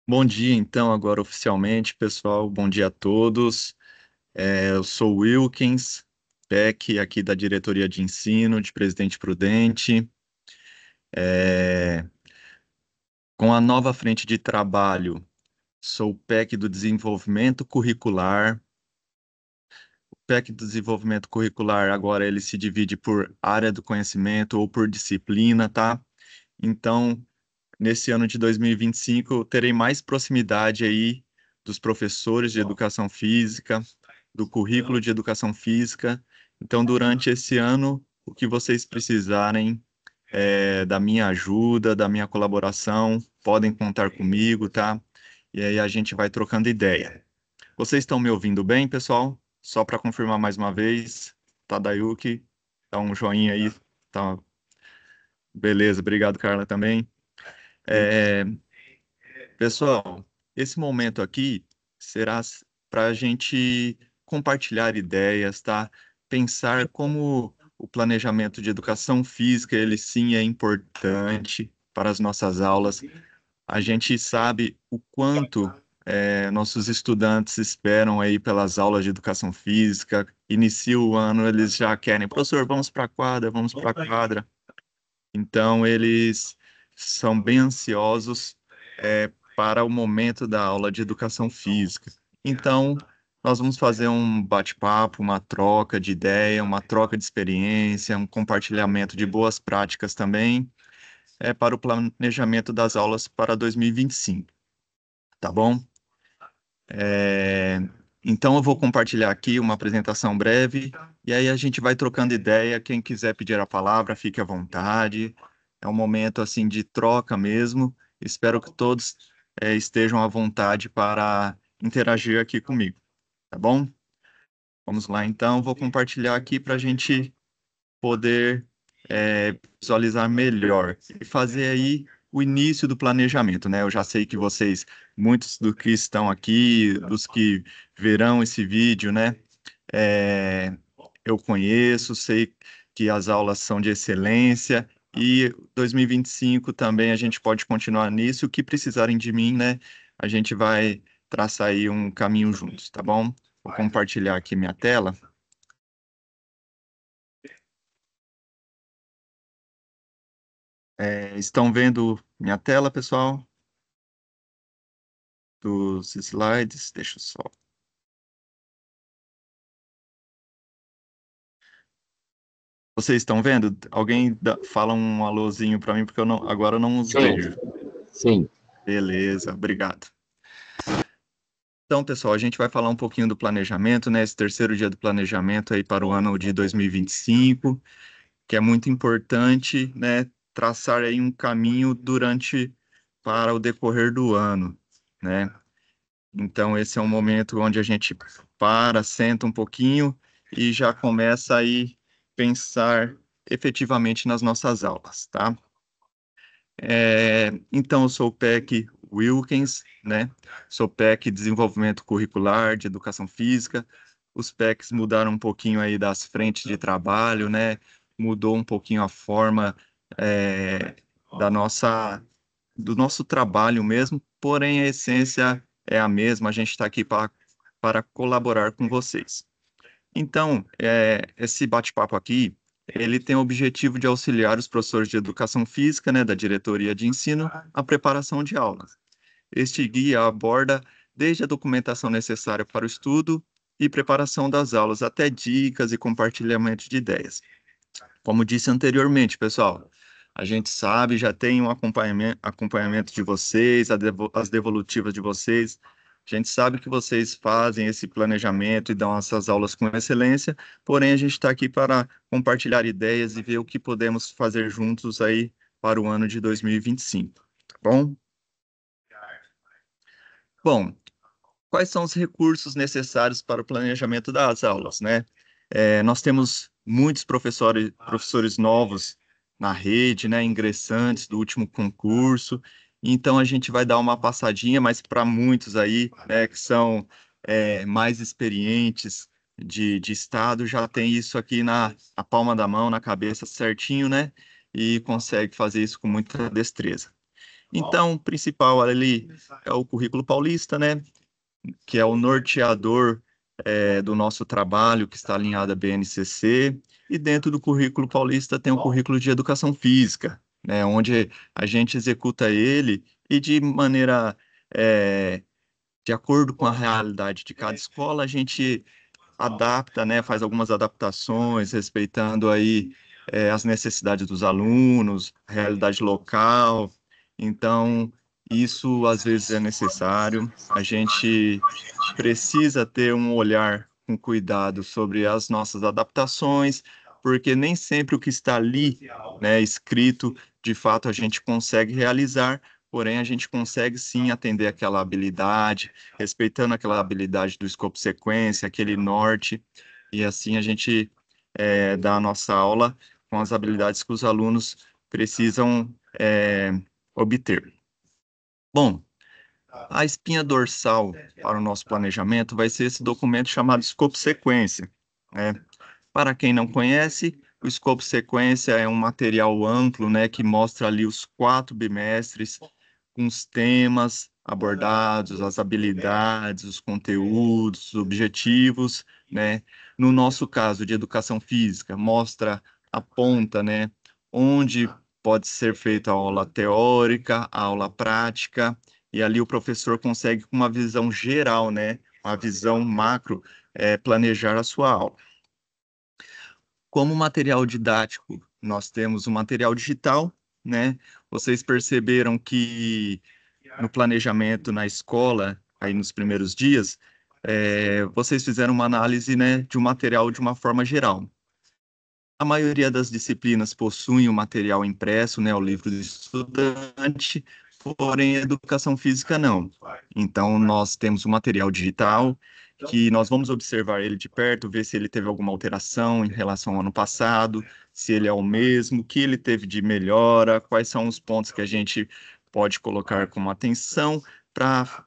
Bom dia, então, agora oficialmente, pessoal. Bom dia a todos. Eu sou o Wilkins, PEC, aqui da Diretoria de Ensino de Presidente Prudente. É, com a nova frente de trabalho, sou o PEC do Desenvolvimento Curricular. O PEC do Desenvolvimento Curricular, agora ele se divide por área do conhecimento ou por disciplina, tá? Então, nesse ano de 2025, eu terei mais proximidade aí dos professores de educação física, do currículo de educação física. Então, durante esse ano, o que vocês precisarem da minha ajuda, da minha colaboração, podem contar comigo, tá? E aí a gente vai trocando ideia. Vocês estão me ouvindo bem, pessoal? Só para confirmar mais uma vez, Tadayuki, dá um joinha aí. Tá, beleza, obrigado, Carla, também. Sim. É, Pessoal, esse momento aqui será para a gente compartilhar ideias, tá? Pensar como o planejamento de educação física, ele sim é importante para as nossas aulas. A gente sabe o quanto nossos estudantes esperam aí pelas aulas de educação física. Inicia o ano, eles já querem, professor, vamos para a quadra, vamos para a quadra. Então, eles são bem ansiosos para o momento da aula de educação física. Então, nós vamos fazer um bate-papo, uma troca de ideia, uma troca de experiência, um compartilhamento de boas práticas também, para o planejamento das aulas para 2025, tá bom? É, Então, eu vou compartilhar aqui uma apresentação breve, e aí a gente vai trocando ideia. Quem quiser pedir a palavra, fique à vontade. É um momento assim de troca mesmo. Espero que todos estejam à vontade para interagir aqui comigo, tá bom? Vamos lá, então. Vou compartilhar aqui para a gente poder visualizar melhor e fazer aí o início do planejamento, né? Eu já sei que vocês, muitos dos que estão aqui, dos que verão esse vídeo, né? é, eu conheço, sei que as aulas são de excelência e 2025 também a gente pode continuar nisso. O que precisarem de mim, né? A gente vai traçar aí um caminho juntos, tá bom? Vou compartilhar aqui minha tela. Estão vendo minha tela, pessoal? Dos slides? Deixa eu só. Vocês estão vendo? Alguém fala um alôzinho para mim, porque agora eu não os Sim, vejo. sim. Beleza, obrigado. Então, pessoal, a gente vai falar um pouquinho do planejamento, né? Esse terceiro dia do planejamento aí para o ano de 2025, que é muito importante, né? Traçar aí um caminho para o decorrer do ano, né? Então, esse é um momento onde a gente para, senta um pouquinho e já começa aí pensar efetivamente nas nossas aulas, tá? Então, eu sou o PEC Wilkins, né? Sou PEC Desenvolvimento Curricular de Educação Física. Os PECs mudaram um pouquinho aí das frentes de trabalho, né? Mudou um pouquinho a forma é, da do nosso trabalho mesmo, porém a essência é a mesma. A gente está aqui para colaborar com vocês. Então, esse bate-papo aqui, ele tem o objetivo de auxiliar os professores de educação física, né, da diretoria de ensino, à preparação de aulas. Este guia aborda desde a documentação necessária para o estudo e preparação das aulas, até dicas e compartilhamento de ideias. Como disse anteriormente, pessoal, a gente sabe, já tem um acompanhamento de vocês, as devolutivas de vocês. A gente sabe que vocês fazem esse planejamento e dão essas aulas com excelência, porém a gente está aqui para compartilhar ideias e ver o que podemos fazer juntos aí para o ano de 2025, tá bom? Bom, quais são os recursos necessários para o planejamento das aulas, né? Nós temos muitos professores novos na rede, né, ingressantes do último concurso, então a gente vai dar uma passadinha, mas para muitos aí, né, que são mais experientes de estado, já tem isso aqui na palma da mão, na cabeça certinho, né, e consegue fazer isso com muita destreza. Então, o principal ali é o currículo paulista, né? Que é o norteador do nosso trabalho, que está alinhado à BNCC, e dentro do currículo paulista tem o currículo de educação física, né, onde a gente executa ele e de maneira, de acordo com a realidade de cada escola, a gente adapta, né, faz algumas adaptações, respeitando aí as necessidades dos alunos, a realidade local. Então, isso às vezes é necessário. A gente precisa ter um olhar com cuidado sobre as nossas adaptações, porque nem sempre o que está ali, né, escrito, de fato a gente consegue realizar, porém a gente consegue sim atender aquela habilidade, respeitando aquela habilidade do escopo sequência, aquele norte, e assim a gente dá a nossa aula com as habilidades que os alunos precisam obter. Bom, a espinha dorsal para o nosso planejamento vai ser esse documento chamado escopo sequência, né? Para quem não conhece, o escopo sequência é um material amplo, né, que mostra ali os 4 bimestres, com os temas abordados, as habilidades, os conteúdos, os objetivos, né? No nosso caso de educação física, mostra, aponta, né, onde pode ser feita a aula teórica, a aula prática, e ali o professor consegue, com uma visão geral, né, uma visão macro, planejar a sua aula. Como material didático, nós temos o material digital, né? Vocês perceberam que no planejamento na escola, aí nos primeiros dias, vocês fizeram uma análise, né, de um material de uma forma geral. A maioria das disciplinas possuem o material impresso, né, o livro do estudante, porém a educação física não. Então, nós temos o material digital, que nós vamos observar ele de perto, ver se ele teve alguma alteração em relação ao ano passado, se ele é o mesmo, o que ele teve de melhora, quais são os pontos que a gente pode colocar como atenção para,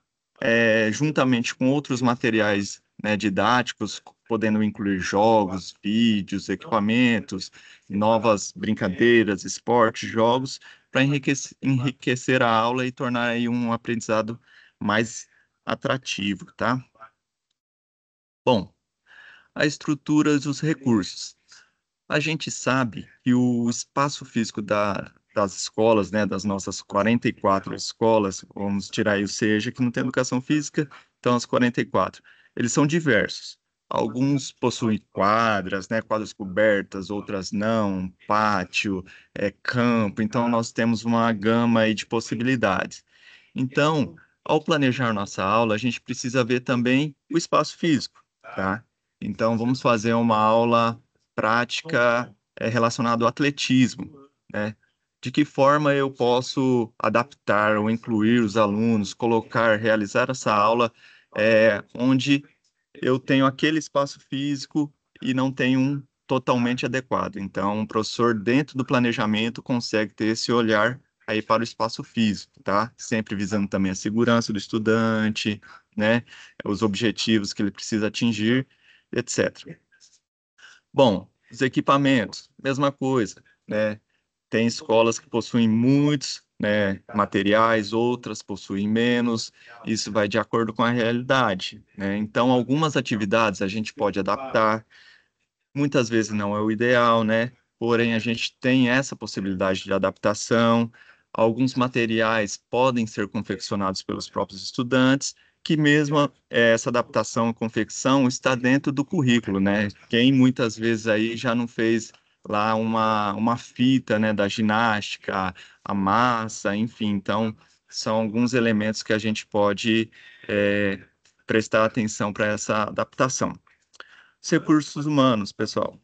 juntamente com outros materiais, né, didáticos, podendo incluir jogos, vídeos, equipamentos, novas brincadeiras, esportes, jogos, para enriquecer a aula e tornar aí um aprendizado mais atrativo, tá? Bom, a estrutura e os recursos. A gente sabe que o espaço físico das escolas, né, das nossas 44 escolas, vamos tirar aí o SEJA, que não tem educação física, então as 44, eles são diversos. Alguns possuem quadras, né, quadras cobertas, outras não, pátio, campo, então nós temos uma gama aí de possibilidades. Então, ao planejar nossa aula, a gente precisa ver também o espaço físico, tá? Então, vamos fazer uma aula prática relacionada ao atletismo, né? De que forma eu posso adaptar ou incluir os alunos, colocar, realizar essa aula onde eu tenho aquele espaço físico e não tenho um totalmente adequado. Então, o professor, dentro do planejamento, consegue ter esse olhar aí para o espaço físico, tá? Sempre visando também a segurança do estudante, né? Os objetivos que ele precisa atingir, etc. Bom, os equipamentos, mesma coisa, né? Tem escolas que possuem muitos, né, materiais, outras possuem menos. Isso vai de acordo com a realidade, né? Então, algumas atividades a gente pode adaptar, muitas vezes não é o ideal, né? Porém, a gente tem essa possibilidade de adaptação. Alguns materiais podem ser confeccionados pelos próprios estudantes, que mesmo essa adaptação e confecção está dentro do currículo, né? Quem muitas vezes aí já não fez lá uma fita, né, da ginástica, a massa, enfim. Então, são alguns elementos que a gente pode prestar atenção para essa adaptação. Os recursos humanos, pessoal.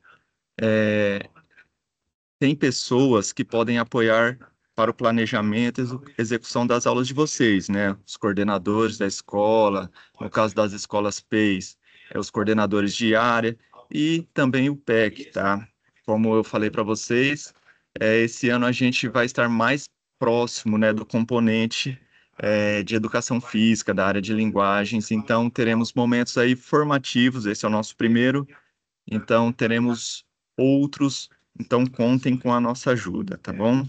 Tem pessoas que podem apoiar para o planejamento e execução das aulas de vocês, né? Os coordenadores da escola, no caso das escolas PEIs, os coordenadores de área e também o PEC, tá? Como eu falei para vocês, esse ano a gente vai estar mais próximo, né, do componente de educação física, da área de linguagens, então teremos momentos aí formativos, esse é o nosso primeiro, então teremos outros, então contem com a nossa ajuda, tá bom?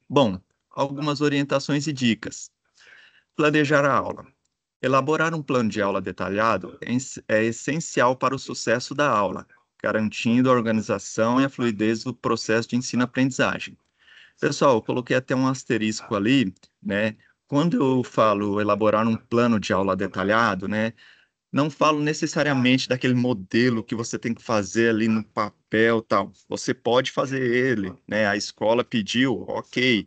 Bom, algumas orientações e dicas. Planejar a aula. Elaborar um plano de aula detalhado é essencial para o sucesso da aula, garantindo a organização e a fluidez do processo de ensino-aprendizagem. Pessoal, eu coloquei até um asterisco ali, né? Quando eu falo elaborar um plano de aula detalhado, né? Não falo necessariamente daquele modelo que você tem que fazer ali no papel, tal. Você pode fazer ele, né? A escola pediu, ok.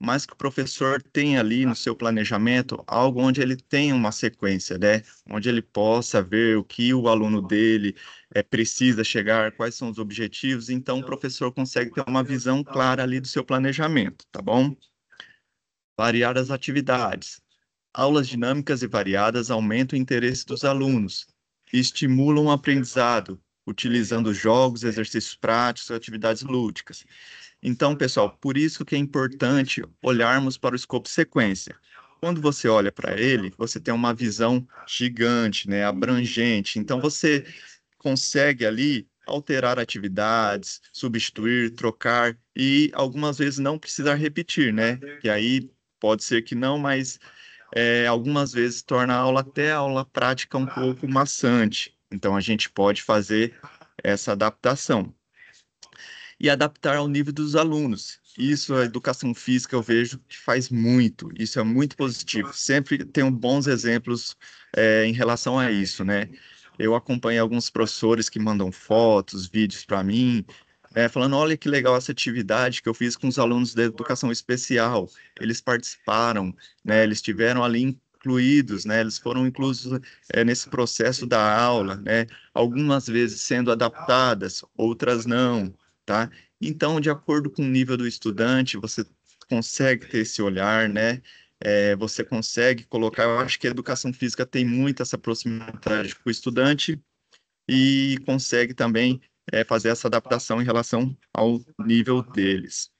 Mas que o professor tenha ali no seu planejamento algo onde ele tenha uma sequência, né? Onde ele possa ver o que o aluno dele precisa chegar, quais são os objetivos. Então, o professor consegue ter uma visão clara ali do seu planejamento, tá bom? Variar as atividades. Aulas dinâmicas e variadas aumentam o interesse dos alunos e estimulam o aprendizado, utilizando jogos, exercícios práticos e atividades lúdicas. Então, pessoal, por isso que é importante olharmos para o escopo sequência. Quando você olha para ele, você tem uma visão gigante, né, abrangente. Então, você consegue ali alterar atividades, substituir, trocar e algumas vezes não precisar repetir, né? E aí pode ser que não, mas algumas vezes torna a aula até a aula prática um pouco maçante. Então, a gente pode fazer essa adaptação. E adaptar ao nível dos alunos. Isso, a educação física, eu vejo que faz muito. Isso é muito positivo. Sempre tenho bons exemplos, em relação a isso, né? Eu acompanho alguns professores que mandam fotos, vídeos para mim, falando: olha que legal essa atividade que eu fiz com os alunos da educação especial. Eles participaram, né? Eles estiveram ali incluídos, né? Eles foram inclusos, nesse processo da aula, né? Algumas vezes sendo adaptadas, outras não, tá? Então, de acordo com o nível do estudante, você consegue ter esse olhar, né? Você consegue colocar. Eu acho que a educação física tem muito essa proximidade com o estudante e consegue também fazer essa adaptação em relação ao nível deles.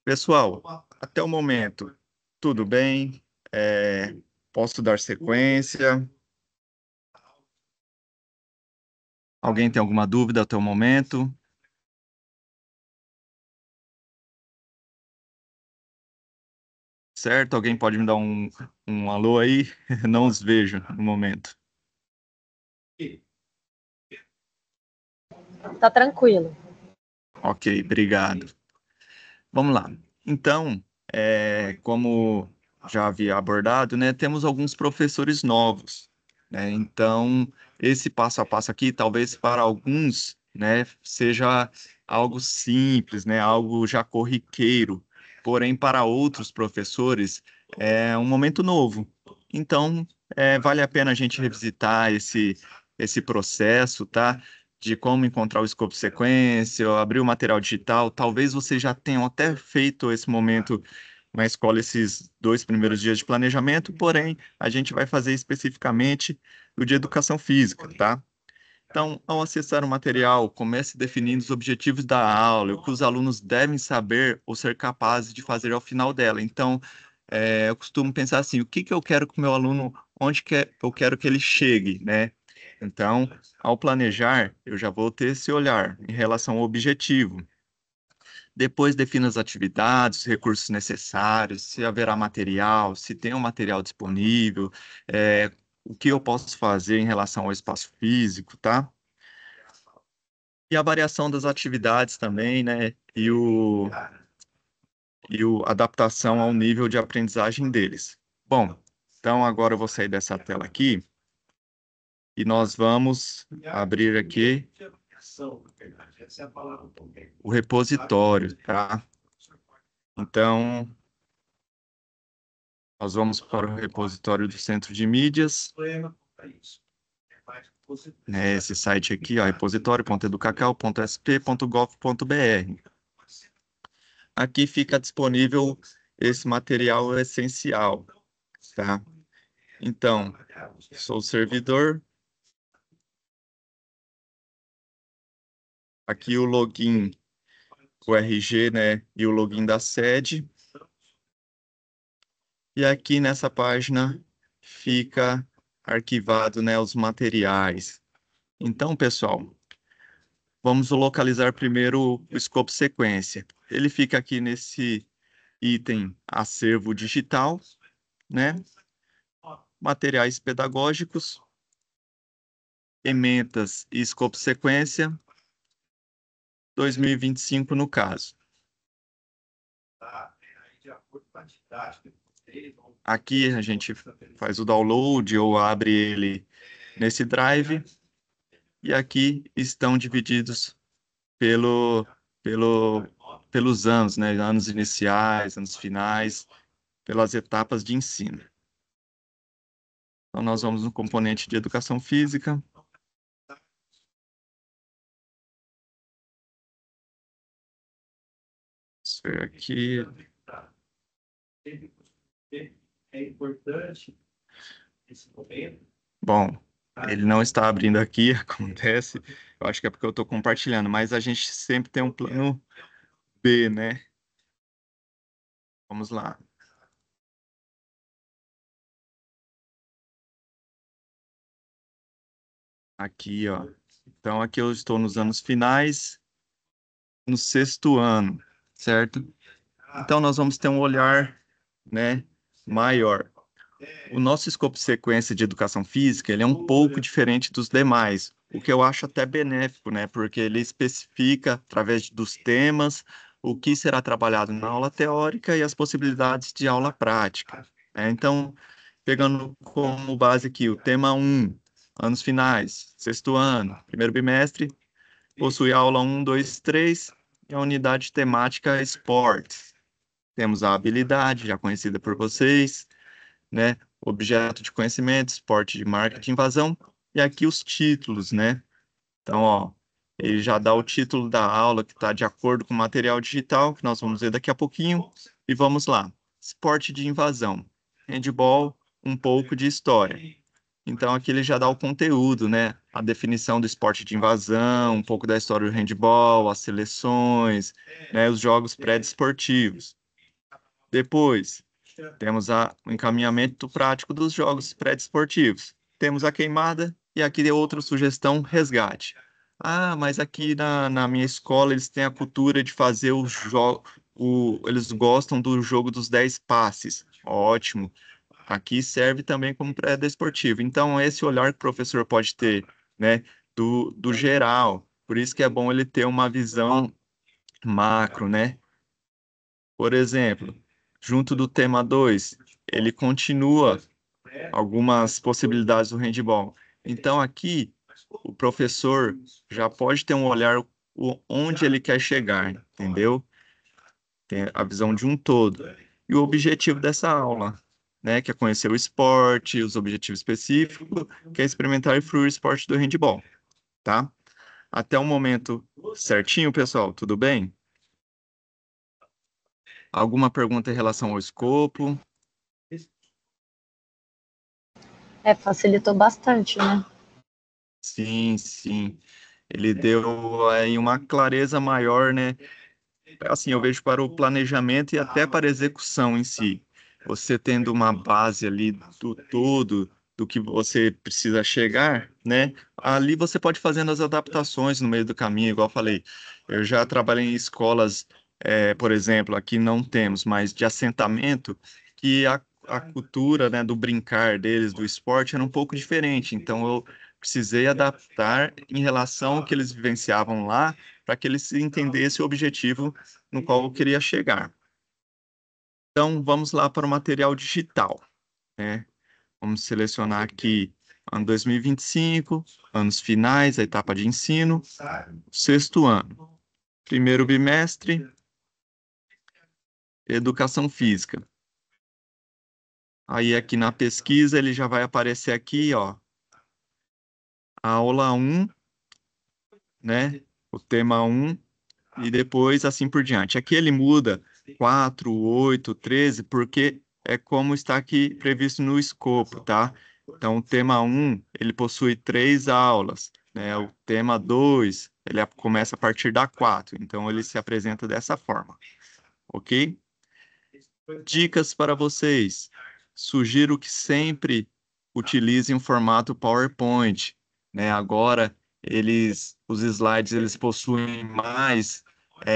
Pessoal, até o momento, tudo bem? É, Posso dar sequência? Alguém tem alguma dúvida até o momento? Certo? Alguém pode me dar um alô aí? Não os vejo no momento. Tá tranquilo. Ok, obrigado. Vamos lá. Então, como já havia abordado, né, temos alguns professores novos, né? Então, esse passo a passo aqui, talvez para alguns, né, seja algo simples, né, algo já corriqueiro. Porém, para outros professores, é um momento novo. Então, vale a pena a gente revisitar esse processo, tá? De como encontrar o escopo sequência, ou abrir o material digital. Talvez vocês já tenham até feito esse momento na escola, esses 2 primeiros dias de planejamento, porém, a gente vai fazer especificamente o de educação física, tá? Então, ao acessar o material, comece definindo os objetivos da aula, o que os alunos devem saber ou ser capazes de fazer ao final dela. Então, eu costumo pensar assim: o que que eu quero que o meu aluno, onde que eu quero que ele chegue, né? Então, ao planejar, eu já vou ter esse olhar em relação ao objetivo. Depois defina as atividades, os recursos necessários, se haverá material, se tem um material disponível, o que eu posso fazer em relação ao espaço físico, tá? E a variação das atividades também, né? E adaptação ao nível de aprendizagem deles. Bom, então agora eu vou sair dessa tela aqui e nós vamos abrir aqui o repositório, tá? Então, nós vamos para o repositório do Centro de Mídias. Esse site aqui, ó, repositório.educacau.sp.gov.br. Aqui fica disponível esse material essencial, tá? Então, sou o servidor. Aqui o login, o RG, né, e o login da sede. E aqui nessa página fica arquivado, né, os materiais. Então, pessoal, vamos localizar primeiro o escopo sequência. Ele fica aqui item acervo digital, né? Materiais pedagógicos, ementas e escopo sequência, 2025 no caso. Aqui a gente faz o download ou abre ele nesse drive, e aqui estão divididos pelo, pelo, pelos anos, né? Anos iniciais, anos finais, pelas etapas de ensino. Então, nós vamos no componente de educação física. Isso aqui. É importante esse momento. Bom, ele não está abrindo aqui, acontece. Eu acho que é porque eu estou compartilhando, mas a gente sempre tem um plano B, né? Vamos lá. Aqui, ó. Então, aqui eu estou nos anos finais, no sexto ano, certo? Então, nós vamos ter um olhar, né, maior. O nosso escopo de sequência de educação física, ele é um pouco diferente dos demais, o que eu acho até benéfico, né? Porque ele especifica, através dos temas, o que será trabalhado na aula teórica e as possibilidades de aula prática, né? Então, pegando como base aqui o tema 1, anos finais, sexto ano, primeiro bimestre, possui a aula 1, 2, 3 e a unidade temática esportes. Temos a habilidade, já conhecida por vocês, né? Objeto de conhecimento, esporte de marketing, invasão, e aqui os títulos, né? Então, ó, ele já dá o título da aula que está de acordo com o material digital, que nós vamos ver daqui a pouquinho, e vamos lá. Esporte de invasão, handball, um pouco de história. Então, aqui ele já dá o conteúdo, né? A definição do esporte de invasão, um pouco da história do handball, as seleções, né? Os jogos pré-desportivos. Depois, temos o encaminhamento prático dos jogos pré-desportivos. Temos a queimada e aqui é outra sugestão, resgate. Ah, mas aqui na minha escola eles têm a cultura de fazer o jogo, eles gostam do jogo dos 10 passes. Ótimo. Aqui serve também como pré-desportivo. Então, esse olhar que o professor pode ter, né, do geral. Por isso que é bom ele ter uma visão macro, né? Por exemplo, junto do tema 2, ele continua algumas possibilidades do handball. Então, aqui, o professor já pode ter um olhar onde ele quer chegar, entendeu? Tem a visão de um todo. E o objetivo dessa aula, né, que é conhecer o esporte, os objetivos específicos, que é experimentar e fruir o esporte do handball, tá? Até o momento certinho, pessoal, tudo bem? Alguma pergunta em relação ao escopo? Facilitou bastante, né? Sim, sim. Ele deu aí uma clareza maior, né? Assim, eu vejo para o planejamento e até para a execução em si. Você tendo uma base ali do todo, do que você precisa chegar, né? Ali você pode fazendo as adaptações no meio do caminho, igual eu falei. Eu já trabalhei em escolas, por exemplo, aqui não temos, mas de assentamento, que a cultura, né, do brincar deles, do esporte, era um pouco diferente. Então, eu precisei adaptar em relação ao que eles vivenciavam lá, para que eles entendessem o objetivo no qual eu queria chegar. Então, vamos lá para o material digital, né? Vamos selecionar aqui ano 2025, anos finais, a etapa de ensino, sexto ano, primeiro bimestre, educação física. Aí aqui na pesquisa ele já vai aparecer aqui, ó, a aula 1, né? O tema 1 e depois assim por diante. Aqui ele muda 4, 8, 13, porque é como está aqui previsto no escopo, tá? Então, o tema 1, ele possui 3 aulas, né? O tema 2, ele começa a partir da 4, então ele se apresenta dessa forma, ok? Dicas para vocês. Sugiro que sempre utilizem o formato PowerPoint, né? Agora, os slides, eles possuem mais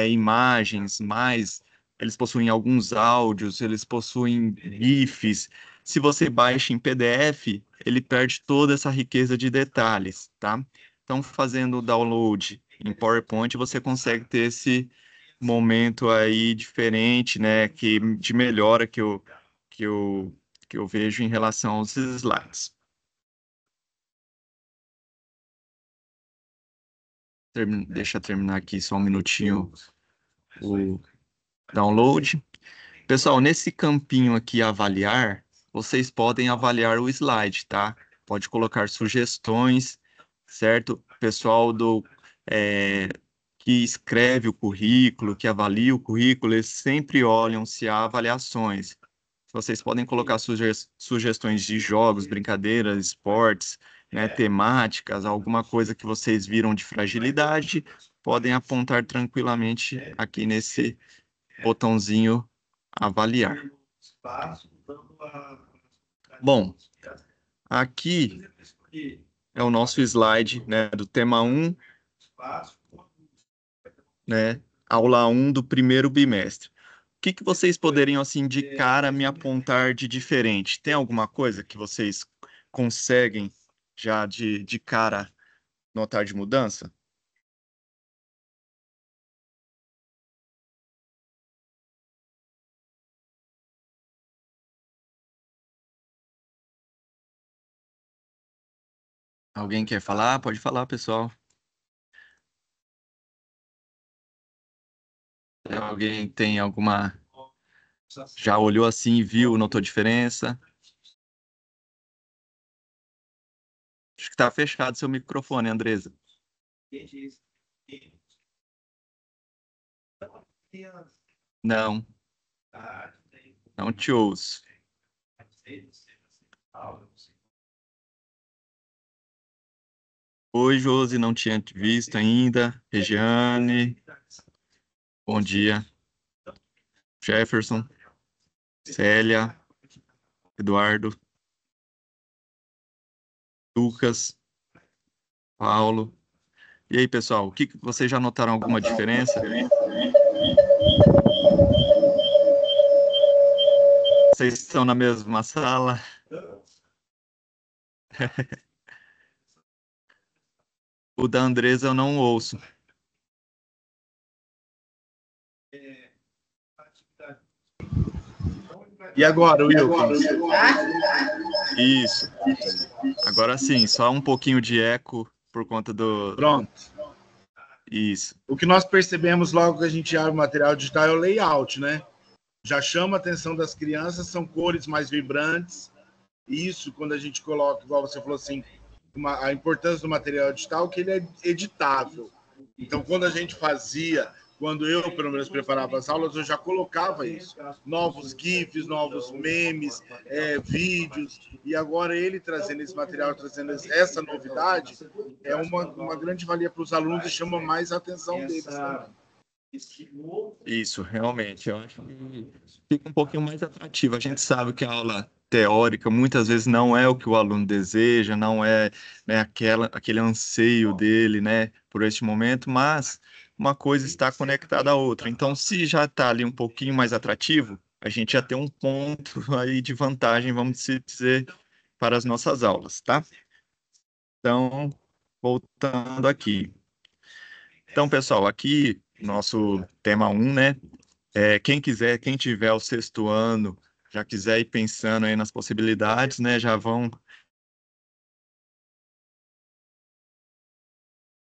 imagens, mais eles possuem alguns áudios, eles possuem GIFs. Se você baixa em PDF, ele perde toda essa riqueza de detalhes, tá? Então, fazendo o download em PowerPoint, você consegue ter esse momento aí diferente, né, de melhora que eu, que eu vejo em relação aos slides. Deixa eu terminar aqui só um minutinho o download. Pessoal, nesse campinho aqui, avaliar, vocês podem avaliar o slide, tá? Pode colocar sugestões, certo? Pessoal que escreve o currículo, que avalia o currículo, eles sempre olham se há avaliações. Vocês podem colocar sugestões de jogos, brincadeiras, esportes, né, temáticas, alguma coisa que vocês viram de fragilidade, podem apontar tranquilamente aqui nesse botãozinho avaliar. Bom, aqui é o nosso slide, né, do tema 1, né, aula 1 do primeiro bimestre. O que que vocês poderiam, assim, de cara me apontar de diferente? Tem alguma coisa que vocês conseguem já de cara notar de mudança? Alguém quer falar? Pode falar, pessoal. Alguém tem alguma... Já olhou assim, viu, notou diferença? Acho que tá fechado seu microfone, Andresa. Não, não te ouço. Oi, Josi, não tinha te visto ainda. Regiane, bom dia. Jefferson, Célia, Eduardo, Lucas, Paulo. E aí, pessoal, o que vocês já notaram alguma diferença? Vocês estão na mesma sala? O da Andresa eu não ouço. E agora, Wilkins? Isso. Agora sim, só um pouquinho de eco por conta do... Pronto. Isso. O que nós percebemos logo que a gente abre o material digital é o layout, né? Já chama a atenção das crianças, são cores mais vibrantes. Isso, quando a gente coloca, igual você falou assim, a importância do material digital, que ele é editável. Então, quando eu, pelo menos, preparava as aulas, eu já colocava isso. Novos GIFs, novos memes, vídeos. E agora ele trazendo esse material, trazendo essa novidade, é uma grande valia para os alunos e chama mais a atenção deles também. Isso, realmente. Eu acho que fica um pouquinho mais atrativo. A gente sabe que a aula teórica muitas vezes não é o que o aluno deseja, não é, né, aquele anseio dele, né, por este momento, mas uma coisa está conectada à outra. Então, se já está ali um pouquinho mais atrativo, a gente já tem um ponto aí de vantagem, vamos dizer, para as nossas aulas, tá? Então, voltando aqui. Então, pessoal, aqui nosso tema 1, né? Quem quiser, quem tiver o sexto ano, já quiser ir pensando aí nas possibilidades, né? Já vão,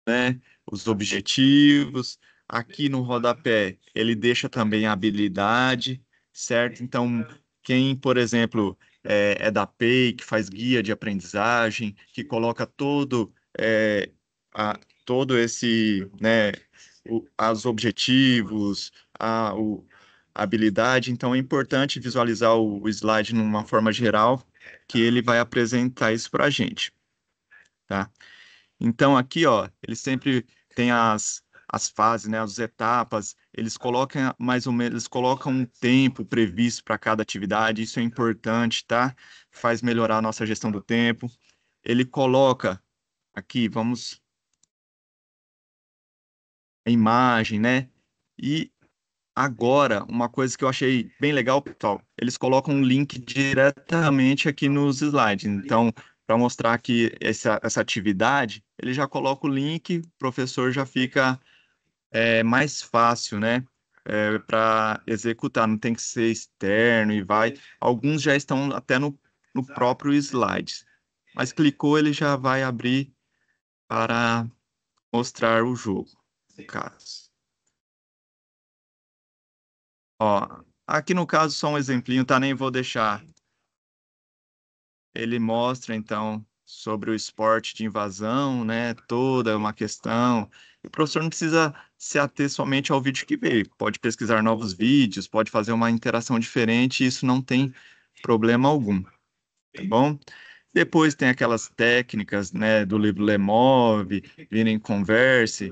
né? Os objetivos. Aqui no rodapé, ele deixa também a habilidade, certo? Então, quem, por exemplo, é da PEI, que faz guia de aprendizagem, que coloca todo esse, né? Os objetivos, a habilidade. Então, é importante visualizar o slide numa forma geral, que ele vai apresentar isso para a gente, tá? Então, aqui, ó, eles sempre têm as fases, né, as etapas, eles colocam mais ou menos, eles colocam um tempo previsto para cada atividade, isso é importante, tá? Faz melhorar a nossa gestão do tempo. Ele coloca aqui, vamos, a imagem, né? E Agora, uma coisa que eu achei bem legal, pessoal, eles colocam um link diretamente aqui nos slides. Então, para mostrar que essa atividade, ele já coloca o link, o professor já fica mais fácil, né? Para executar, não tem que ser externo e vai. Alguns já estão até no próprio slide. Mas clicou, ele já vai abrir para mostrar o jogo, no caso. Ó, aqui no caso só um exemplinho, tá? Nem vou deixar. Ele mostra, então, sobre o esporte de invasão, né? Toda uma questão. E o professor não precisa se ater somente ao vídeo que veio. Pode pesquisar novos vídeos, pode fazer uma interação diferente, isso não tem problema algum, tá bom? Depois tem aquelas técnicas, né, do livro Lemove, Vira em Converse,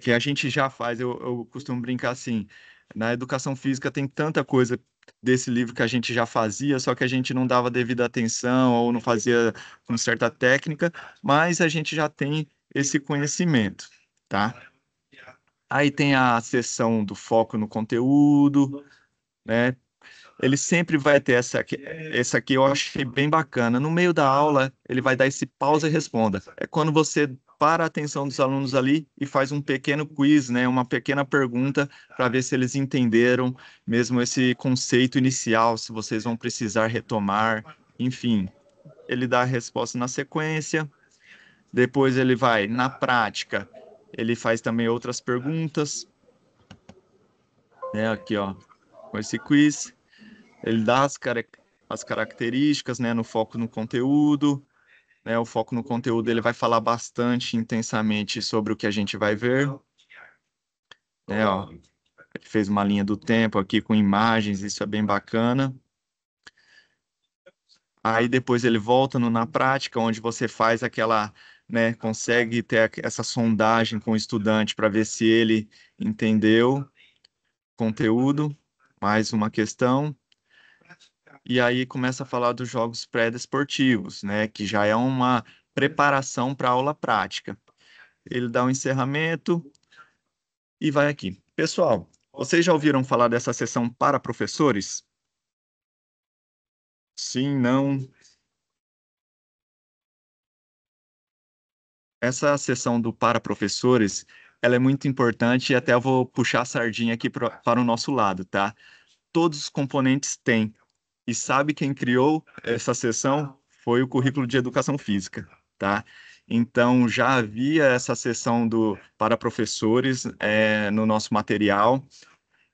que a gente já faz, eu costumo brincar assim, na educação física tem tanta coisa desse livro que a gente já fazia, só que a gente não dava devida atenção ou não fazia com certa técnica, mas a gente já tem esse conhecimento, tá? Aí tem a seção do foco no conteúdo, né? Ele sempre vai ter essa aqui eu achei bem bacana. No meio da aula, ele vai dar esse pausa e responda. É quando você para a atenção dos alunos ali e faz um pequeno quiz, né, uma pequena pergunta para ver se eles entenderam mesmo esse conceito inicial, se vocês vão precisar retomar, enfim. Ele dá a resposta na sequência, depois ele vai na prática, ele faz também outras perguntas, né, aqui ó, com esse quiz. Ele dá as características, né, no foco no conteúdo, né, o foco no conteúdo ele vai falar bastante intensamente sobre o que a gente vai ver, né, ó, ele fez uma linha do tempo aqui com imagens, isso é bem bacana. Aí depois ele volta no na prática, onde você faz aquela, né, consegue ter essa sondagem com o estudante para ver se ele entendeu o conteúdo, mais uma questão. E aí começa a falar dos jogos pré-desportivos, né, que já é uma preparação para a aula prática. Ele dá um encerramento e vai aqui. Pessoal, vocês já ouviram falar dessa sessão para professores? Sim, não. Essa sessão do para professores, ela é muito importante e até eu vou puxar a sardinha aqui para o nosso lado, tá? Todos os componentes têm. E sabe quem criou essa sessão? Foi o currículo de educação física, tá? Então, já havia essa sessão para professores no nosso material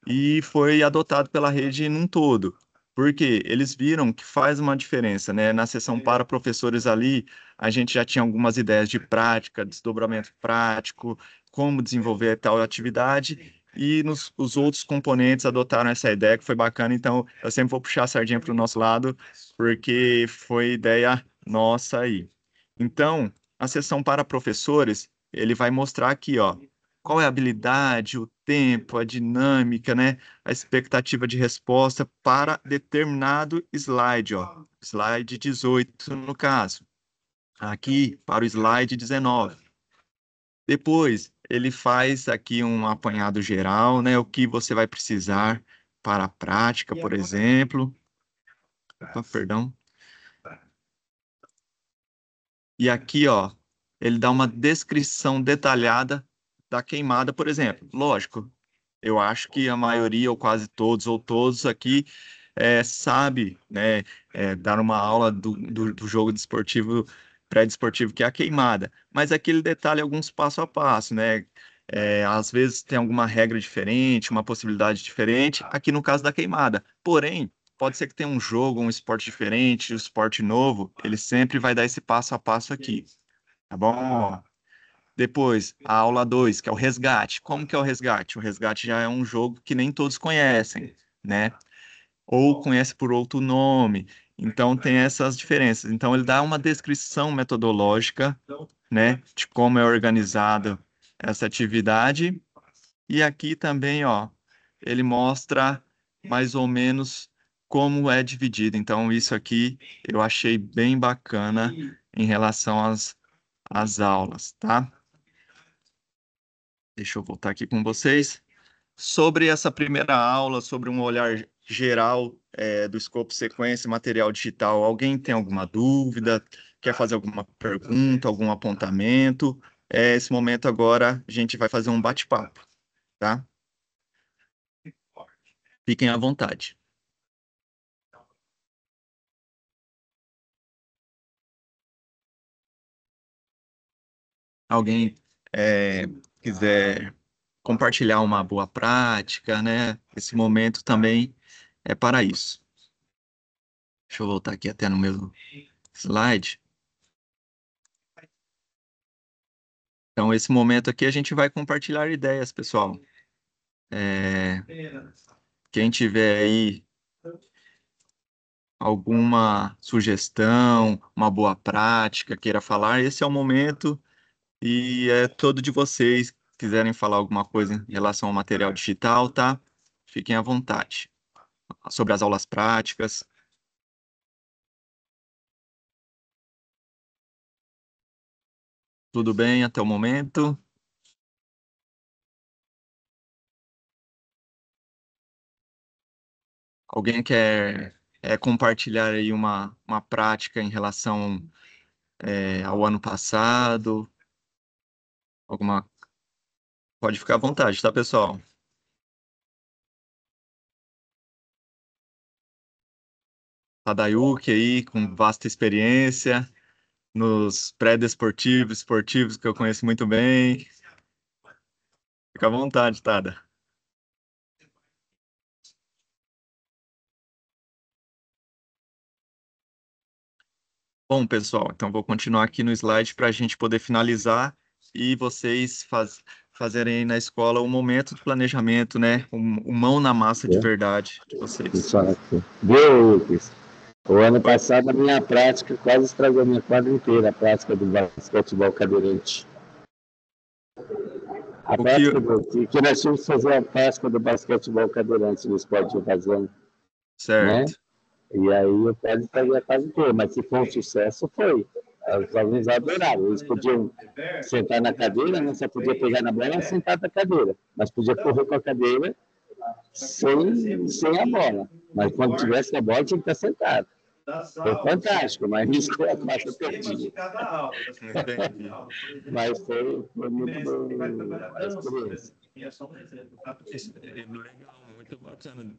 e foi adotado pela rede num todo. Porque eles viram que faz uma diferença, né? Na sessão para professores ali, a gente já tinha algumas ideias de prática, desdobramento prático, como desenvolver tal atividade, e os outros componentes adotaram essa ideia, que foi bacana. Então, eu sempre vou puxar a sardinha para o nosso lado, porque foi ideia nossa aí. Então, a sessão para professores, ele vai mostrar aqui, ó, qual é a habilidade, o tempo, a dinâmica, né? A expectativa de resposta para determinado slide, ó. Slide 18, no caso. Aqui, para o slide 19. Depois, ele faz aqui um apanhado geral, né? O que você vai precisar para a prática, por exemplo. Opa, perdão. E aqui, ó, ele dá uma descrição detalhada da queimada, por exemplo. Lógico, eu acho que a maioria, ou quase todos, ou todos aqui, sabe, né, dar uma aula do jogo desportivo, pré-desportivo, que é a queimada. Mas aqui ele detalha alguns passo a passo, né? Às vezes tem alguma regra diferente, uma possibilidade diferente, aqui no caso da queimada. Porém, pode ser que tenha um jogo, um esporte diferente, um esporte novo, ele sempre vai dar esse passo a passo aqui, tá bom? Depois, a aula 2, que é o resgate. Como que é o resgate? O resgate já é um jogo que nem todos conhecem, né? Ou conhece por outro nome. Então, tem essas diferenças. Então, ele dá uma descrição metodológica, né, de como é organizada essa atividade. E aqui também, ó, ele mostra mais ou menos como é dividido. Então, isso aqui eu achei bem bacana em relação às aulas, tá? Deixa eu voltar aqui com vocês. sobre essa primeira aula, sobre um olhar geral do escopo sequência e material digital, alguém tem alguma dúvida? Quer fazer alguma pergunta, algum apontamento? Esse momento agora a gente vai fazer um bate-papo, tá? Fiquem à vontade. Alguém quiser compartilhar uma boa prática, né? Esse momento também é para isso. Deixa eu voltar aqui até no meu slide. Então, esse momento aqui a gente vai compartilhar ideias, pessoal. Quem tiver aí alguma sugestão, uma boa prática, queira falar, esse é o momento e é todo de vocês. Quiserem falar alguma coisa em relação ao material digital, tá? Fiquem à vontade. Sobre as aulas práticas. Tudo bem até o momento? Alguém quer compartilhar aí uma prática em relação ao ano passado? Alguma... Pode ficar à vontade, tá, pessoal? Tadayuki aí, com vasta experiência nos pré-desportivos, esportivos que eu conheço muito bem. Fica à vontade, Tada. Bom, pessoal, então vou continuar aqui no slide para a gente poder finalizar e vocês fazerem aí na escola o momento do planejamento, né? O mão na massa de verdade de vocês. Exato. Viu, Lucas? O ano passado, a minha prática quase estragou a minha quadra inteira, a prática do basquetebol cadeirante. A O prática que... que nós tínhamos que fazer a prática do basquetebol cadeirante no esporte de invasão, né? Certo. E aí eu quase estraguei a quadra inteira, mas se foi um sucesso, foi. Os alunos adoraram. Eles podiam sentar na cadeira, não só podia pegar na bola e sentar na cadeira, mas podia correr com a cadeira sem a bola. Mas quando tivesse a bola, tinha que estar sentado. Foi fantástico, mas isso foi a parte perdida. Mas foi muito boa a experiência. Legal, muito bacana.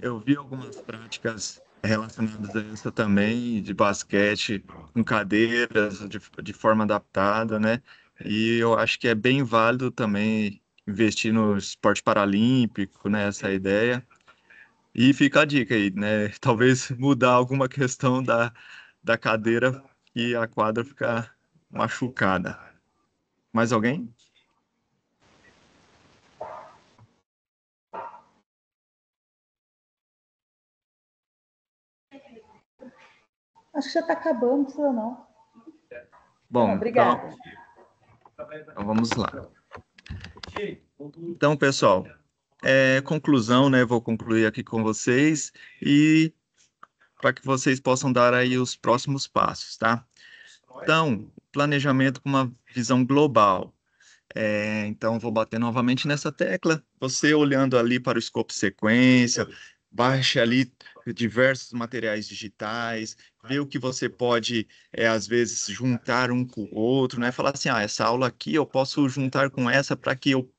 Eu vi algumas práticas relacionadas a isso também, de basquete, com cadeiras, de forma adaptada, né? E eu acho que é bem válido também investir no esporte paralímpico, né? Essa ideia. E fica a dica aí, né? Talvez mudar alguma questão da cadeira e a quadra ficar machucada. Mais alguém? Acho que já está acabando, não precisa não. Bom, obrigada. Então vamos lá. Então, pessoal, conclusão, né? Vou concluir aqui com vocês e para que vocês possam dar aí os próximos passos, tá? Então, planejamento com uma visão global. Então, vou bater novamente nessa tecla. Você olhando ali para o escopo sequência, baixe ali diversos materiais digitais, vê o que você pode, às vezes, juntar um com o outro, né? Falar assim, essa aula aqui eu posso juntar com essa para que eu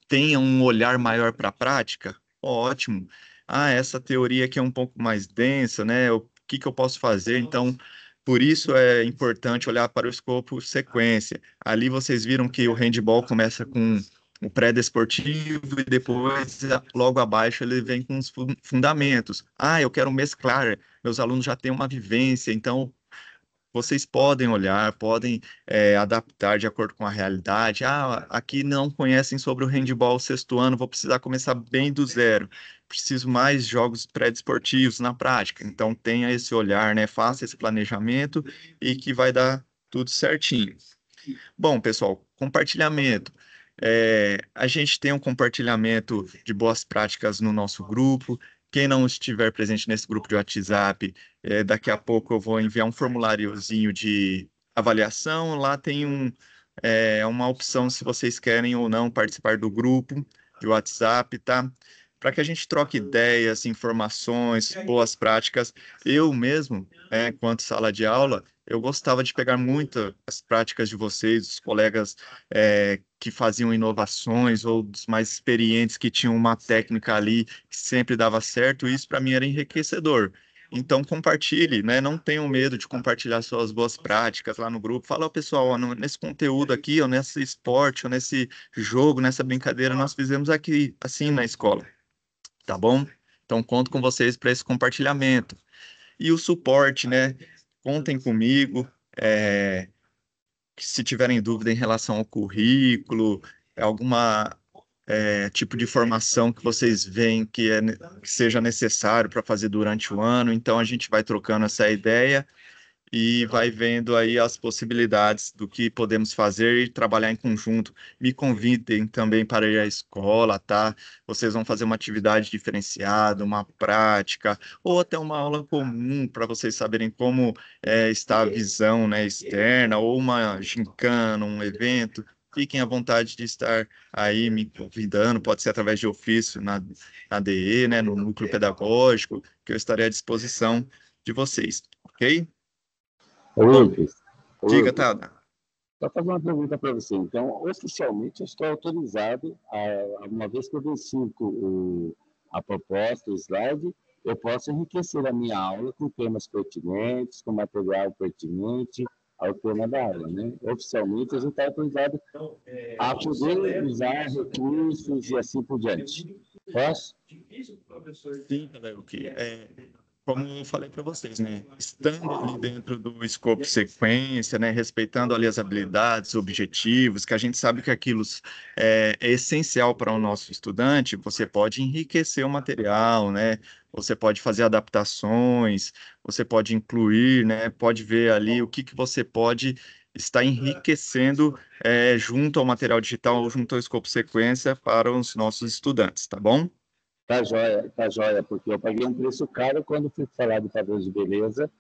tenha um olhar maior para a prática. Ótimo. Essa teoria aqui é um pouco mais densa, né? O que que eu posso fazer? Então, por isso é importante olhar para o escopo sequência. Ali vocês viram que o handball começa com o pré-desportivo e depois, logo abaixo, ele vem com os fundamentos. Eu quero mesclar, meus alunos já têm uma vivência, então vocês podem olhar, podem adaptar de acordo com a realidade. Aqui não conhecem sobre o handball sexto ano, vou precisar começar bem do zero. Preciso mais jogos pré-desportivos na prática. Então tenha esse olhar, né? Faça esse planejamento e que vai dar tudo certinho. Bom, pessoal, compartilhamento. A gente tem um compartilhamento de boas práticas no nosso grupo. Quem não estiver presente nesse grupo de WhatsApp, daqui a pouco eu vou enviar um formuláriozinho de avaliação. Lá tem uma opção se vocês querem ou não participar do grupo. de WhatsApp, tá? Para que a gente troque ideias, informações, boas práticas. Eu mesmo, enquanto sala de aula, eu gostava de pegar muito as práticas de vocês, os colegas que faziam inovações ou dos mais experientes que tinham uma técnica ali que sempre dava certo. E isso para mim era enriquecedor. Então, compartilhe, né? Não tenham medo de compartilhar suas boas práticas lá no grupo. Fala, ó, pessoal, ó, nesse conteúdo aqui, ó, nesse esporte, ó, nesse jogo, nessa brincadeira, nós fizemos aqui, assim, na escola, tá bom? Então, conto com vocês para esse compartilhamento. E o suporte, né? Contem comigo. Se tiverem dúvida em relação ao currículo, alguma tipo de formação que vocês veem que seja necessário para fazer durante o ano, então a gente vai trocando essa ideia e vai vendo aí as possibilidades do que podemos fazer e trabalhar em conjunto. Me convidem também para ir à escola, tá? Vocês vão fazer uma atividade diferenciada, uma prática, ou até uma aula comum para vocês saberem como está a visão, né, externa, ou uma gincana, um evento. Fiquem à vontade de estar aí me convidando, pode ser através de ofício na DE, né, no núcleo pedagógico, que eu estarei à disposição de vocês, ok? Ô, Bom, Lucas, ô, diga, Lucas, Tada. só fazer uma pergunta para você. Então, oficialmente, eu estou autorizado, uma vez que eu verifico a proposta, o slide, eu posso enriquecer a minha aula com temas pertinentes, com material pertinente ao tema da aula, né? Oficialmente, a gente está autorizado a poder usar recursos e assim por diante. Posso? Sim, Tadeuque. Como eu falei para vocês, né? Estando ali dentro do escopo sequência, né? Respeitando ali as habilidades, objetivos, que a gente sabe que aquilo é essencial para o nosso estudante, você pode enriquecer o material, né? Você pode fazer adaptações, você pode incluir, né? Pode ver ali o que você pode estar enriquecendo junto ao material digital ou junto ao escopo sequência para os nossos estudantes, tá bom? Tá joia, porque eu paguei um preço caro quando fui falar de padrões de beleza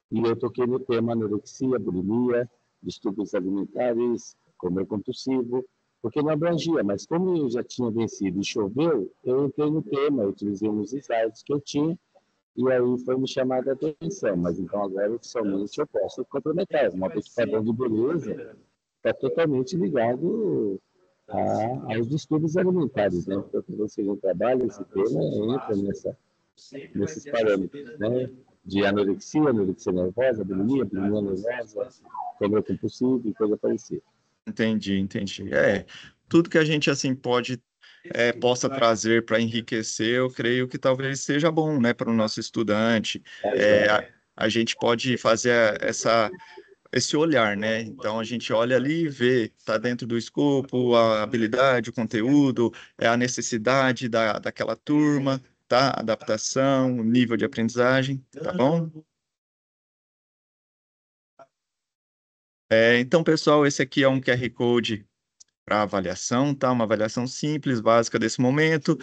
e eu toquei no tema anorexia, bulimia, distúrbios alimentares, comer compulsivo, porque não abrangia, mas como eu já tinha vencido e choveu, eu entrei no tema, eu utilizei uns slides que eu tinha e aí foi me chamada a atenção, mas então agora oficialmente eu posso complementar, uma vez que padrão de beleza está totalmente ligado aos distúrbios alimentares, né? Então, quando você não trabalha esse tema, entra nesses parâmetros, né? De anorexia nervosa, bulimia nervosa, câmera compulsiva e coisa parecida. Entendi. Tudo que a gente assim possa trazer para enriquecer, eu creio que talvez seja bom, né, para o nosso estudante. Tá, A gente pode fazer esse olhar, né? Então a gente olha ali e vê, está dentro do escopo, a habilidade, o conteúdo, a necessidade daquela turma, tá? Adaptação, o nível de aprendizagem, tá bom? Então, pessoal, esse aqui é um QR Code para avaliação, tá? Uma avaliação simples, básica desse momento.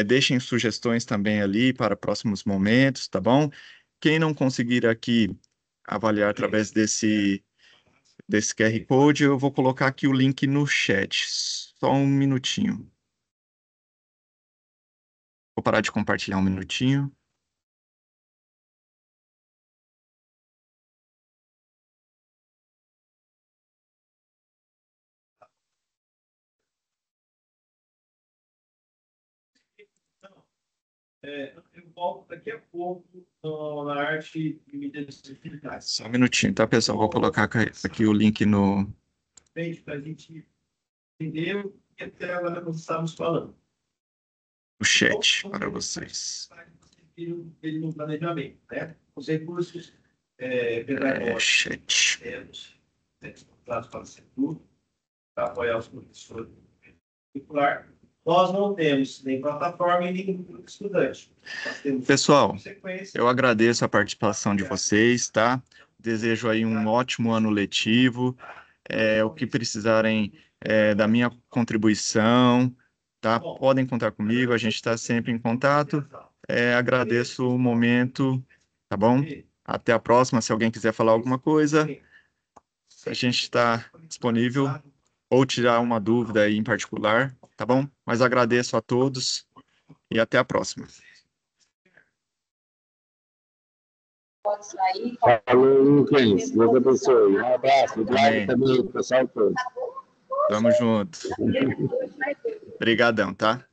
Deixem sugestões também ali para próximos momentos, tá bom? Quem não conseguir aqui avaliar através desse QR Code, eu vou colocar aqui o link no chat. Só um minutinho. Vou parar de compartilhar um minutinho. Eu volto daqui a pouco na arte de mídias digitais. Só um minutinho, tá, pessoal? Vou colocar aqui o link no Para a gente entender o que até agora nós estávamos falando. chat para vocês. Ele no planejamento, né? Os recursos pedagógicos, Chat. dados para o setor, para apoiar os professores particular. Nós não temos nem plataforma e nem grupo de estudante. Pessoal, eu agradeço a participação de vocês, tá? Desejo aí um ótimo ano letivo. O que precisarem da minha contribuição, tá? Podem contar comigo, a gente está sempre em contato. Agradeço o momento, tá bom? Até a próxima. Se alguém quiser falar alguma coisa, a gente está disponível ou tirar uma dúvida aí em particular, tá bom? Mas agradeço a todos e até a próxima. Falou, Lucas. Deus abençoe. Um abraço. Obrigado Amém. também, pessoal todo. Tamo junto. Obrigadão, tá?